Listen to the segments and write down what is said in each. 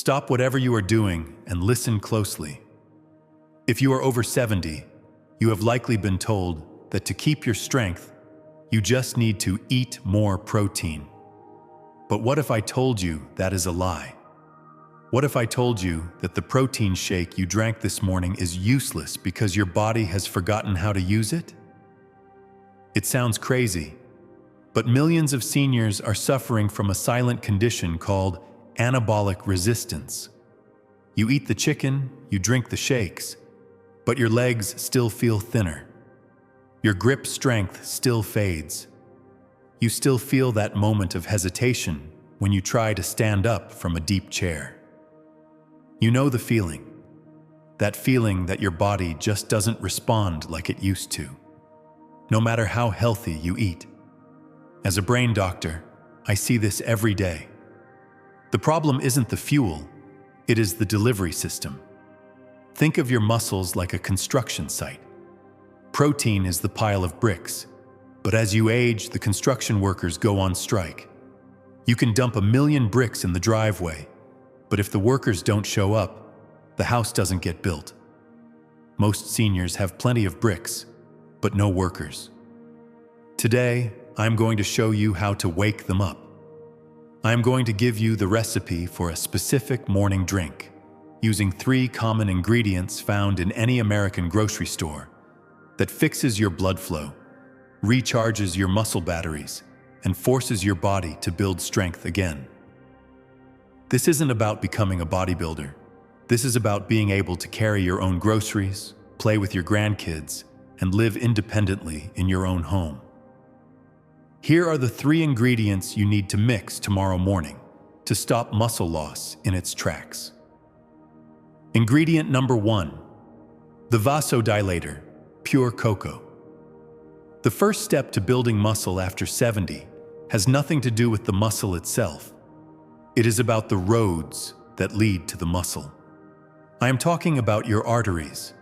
Stop whatever you are doing and listen closely. If you are over 70, you have likely been told that to keep your strength, you just need to eat more protein. But what if I told you that is a lie? What if I told you that the protein shake you drank this morning is useless because your body has forgotten how to use it? It sounds crazy, but millions of seniors are suffering from a silent condition called anabolic resistance. You eat the chicken, you drink the shakes, but your legs still feel thinner. Your grip strength still fades. You still feel that moment of hesitation when you try to stand up from a deep chair. You know the feeling. That feeling that your body just doesn't respond like it used to, no matter how healthy you eat. As a brain doctor, I see this every day. The problem isn't the fuel, it is the delivery system. Think of your muscles like a construction site. Protein is the pile of bricks, but as you age, the construction workers go on strike. You can dump 1,000,000 bricks in the driveway, but if the workers don't show up, the house doesn't get built. Most seniors have plenty of bricks, but no workers. Today, I'm going to show you how to wake them up. I'm going to give you the recipe for a specific morning drink, using 3 common ingredients found in any American grocery store that fixes your blood flow, recharges your muscle batteries, and forces your body to build strength again. This isn't about becoming a bodybuilder. This is about being able to carry your own groceries, play with your grandkids, and live independently in your own home. Here are the 3 ingredients you need to mix tomorrow morning to stop muscle loss in its tracks. Ingredient number 1, the vasodilator, pure cocoa. The first step to building muscle after 70 has nothing to do with the muscle itself. It is about the roads that lead to the muscle. I am talking about your arteries.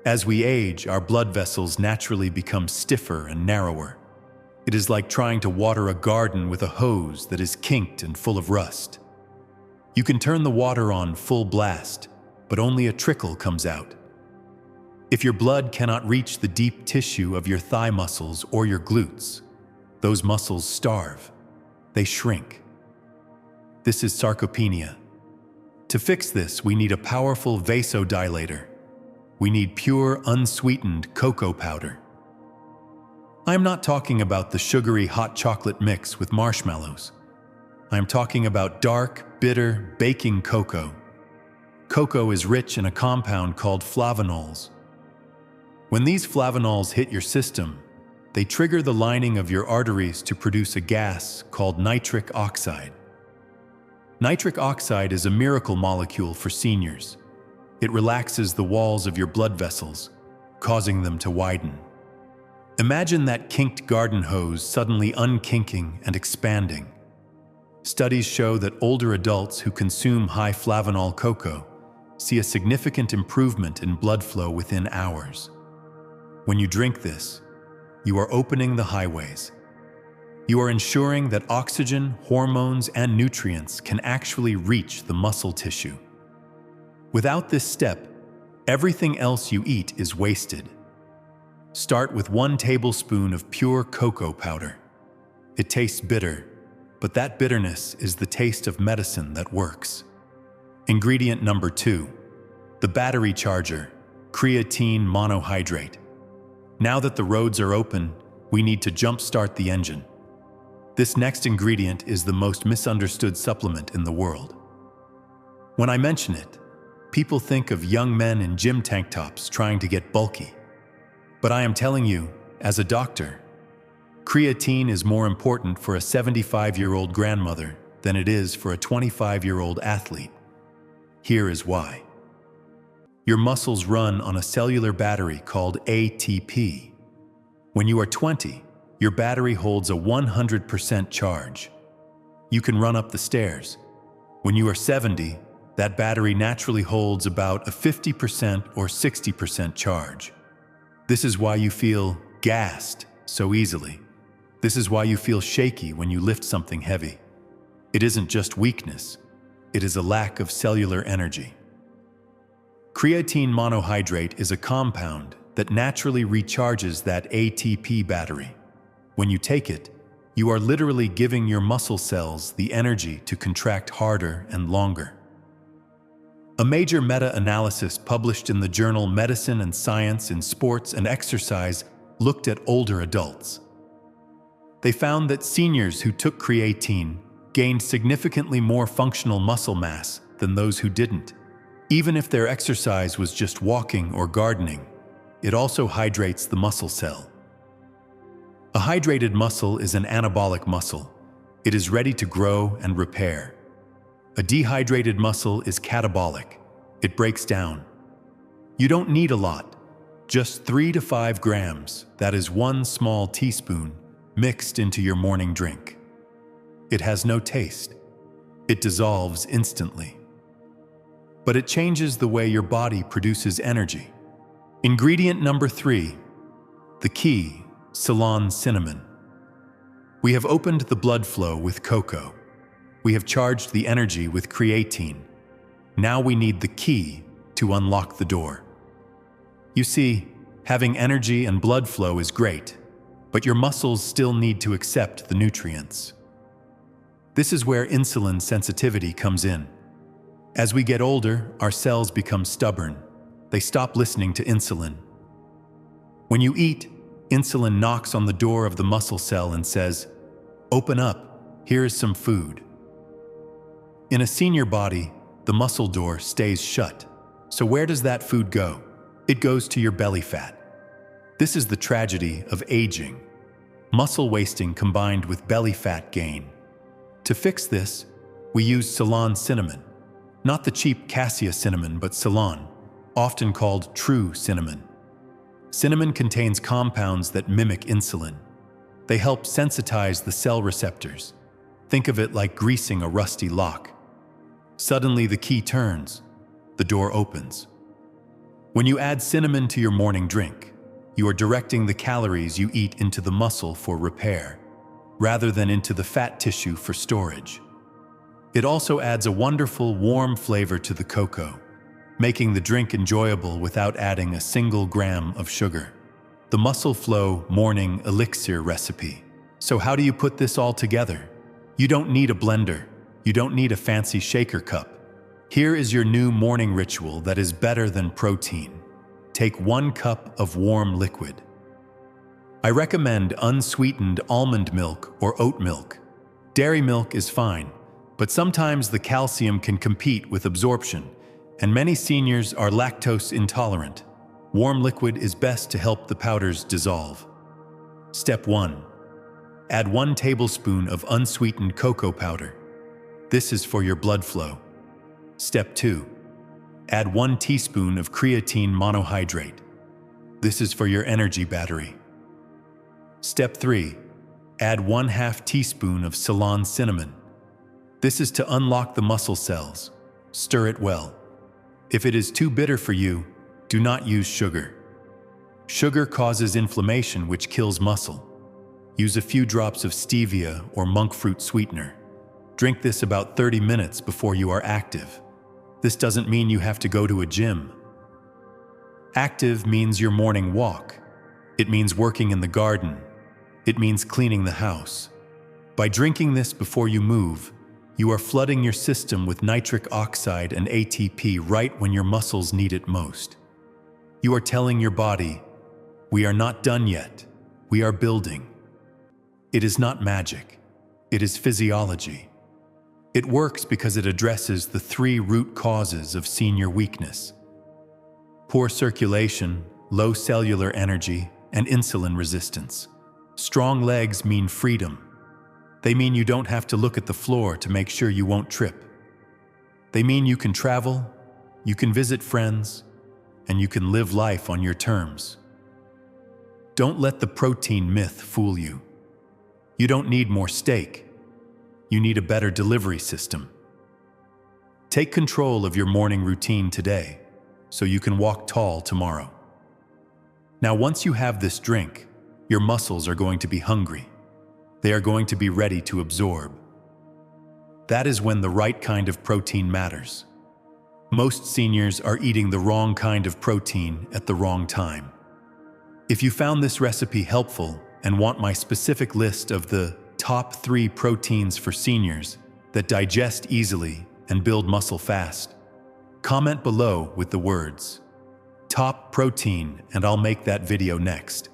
As we age, our blood vessels naturally become stiffer and narrower. It is like trying to water a garden with a hose that is kinked and full of rust. You can turn the water on full blast, but only a trickle comes out. If your blood cannot reach the deep tissue of your thigh muscles or your glutes, those muscles starve. They shrink. This is sarcopenia. To fix this, we need a powerful vasodilator. We need pure, unsweetened cocoa powder. I'm not talking about the sugary hot chocolate mix with marshmallows. I'm talking about dark, bitter, baking cocoa. Cocoa is rich in a compound called flavanols. When these flavanols hit your system, they trigger the lining of your arteries to produce a gas called nitric oxide. Nitric oxide is a miracle molecule for seniors. It relaxes the walls of your blood vessels, causing them to widen. Imagine that kinked garden hose suddenly unkinking and expanding. Studies show that older adults who consume high flavanol cocoa see a significant improvement in blood flow within hours. When you drink this, you are opening the highways. You are ensuring that oxygen, hormones, and nutrients can actually reach the muscle tissue. Without this step, everything else you eat is wasted. Start with 1 tablespoon of pure cocoa powder. It tastes bitter, but that bitterness is the taste of medicine that works. Ingredient number 2, the battery charger, creatine monohydrate. Now that the roads are open, we need to jumpstart the engine. This next ingredient is the most misunderstood supplement in the world. When I mention it, people think of young men in gym tank tops trying to get bulky. But I am telling you, as a doctor, creatine is more important for a 75-year-old grandmother than it is for a 25-year-old athlete. Here is why. Your muscles run on a cellular battery called ATP. When you are 20, your battery holds a 100% charge. You can run up the stairs. When you are 70, that battery naturally holds about a 50% or 60% charge. This is why you feel gassed so easily. This is why you feel shaky when you lift something heavy. It isn't just weakness. It is a lack of cellular energy. Creatine monohydrate is a compound that naturally recharges that ATP battery. When you take it, you are literally giving your muscle cells the energy to contract harder and longer. A major meta-analysis published in the journal Medicine and Science in Sports and Exercise looked at older adults. They found that seniors who took creatine gained significantly more functional muscle mass than those who didn't. Even if their exercise was just walking or gardening, it also hydrates the muscle cell. A hydrated muscle is an anabolic muscle. It is ready to grow and repair. A dehydrated muscle is catabolic. It breaks down. You don't need a lot, just 3 to 5 grams, that is 1 small teaspoon, mixed into your morning drink. It has no taste. It dissolves instantly. But it changes the way your body produces energy. Ingredient number 3, the key, Ceylon cinnamon. We have opened the blood flow with cocoa. We have charged the energy with creatine. Now we need the key to unlock the door. You see, having energy and blood flow is great, but your muscles still need to accept the nutrients. This is where insulin sensitivity comes in. As we get older, our cells become stubborn. They stop listening to insulin. When you eat, insulin knocks on the door of the muscle cell and says, "Open up, here is some food." In a senior body, the muscle door stays shut. So where does that food go? It goes to your belly fat. This is the tragedy of aging. Muscle wasting combined with belly fat gain. To fix this, we use Ceylon cinnamon. Not the cheap cassia cinnamon, but Ceylon, often called true cinnamon. Cinnamon contains compounds that mimic insulin. They help sensitize the cell receptors. Think of it like greasing a rusty lock. Suddenly the key turns, the door opens. When you add cinnamon to your morning drink, you are directing the calories you eat into the muscle for repair, rather than into the fat tissue for storage. It also adds a wonderful, warm flavor to the cocoa, making the drink enjoyable without adding a single gram of sugar. The Muscle Flow Morning Elixir recipe. So how do you put this all together? You don't need a blender. You don't need a fancy shaker cup. Here is your new morning ritual that is better than protein. Take 1 cup of warm liquid. I recommend unsweetened almond milk or oat milk. Dairy milk is fine, but sometimes the calcium can compete with absorption, and many seniors are lactose intolerant. Warm liquid is best to help the powders dissolve. Step 1. Add 1 tablespoon of unsweetened cocoa powder. This is for your blood flow. Step 2. Add 1 teaspoon of creatine monohydrate. This is for your energy battery. Step 3. Add 1/2 teaspoon of Ceylon cinnamon. This is to unlock the muscle cells. Stir it well. If it is too bitter for you, do not use sugar. Sugar causes inflammation, which kills muscle. Use a few drops of stevia or monk fruit sweetener. Drink this about 30 minutes before you are active. This doesn't mean you have to go to a gym. Active means your morning walk. It means working in the garden. It means cleaning the house. By drinking this before you move, you are flooding your system with nitric oxide and ATP right when your muscles need it most. You are telling your body, we are not done yet, we are building. It is not magic, it is physiology. It works because it addresses the 3 root causes of senior weakness: poor circulation, low cellular energy, and insulin resistance. Strong legs mean freedom. They mean you don't have to look at the floor to make sure you won't trip. They mean you can travel, you can visit friends, and you can live life on your terms. Don't let the protein myth fool you. You don't need more steak. You need a better delivery system. Take control of your morning routine today so you can walk tall tomorrow. Now, once you have this drink, your muscles are going to be hungry. They are going to be ready to absorb. that is when the right kind of protein matters. Most seniors are eating the wrong kind of protein at the wrong time. If you found this recipe helpful and want my specific list of the top 3 proteins for seniors that digest easily and build muscle fast, comment below with the words "top protein" and I'll make that video next.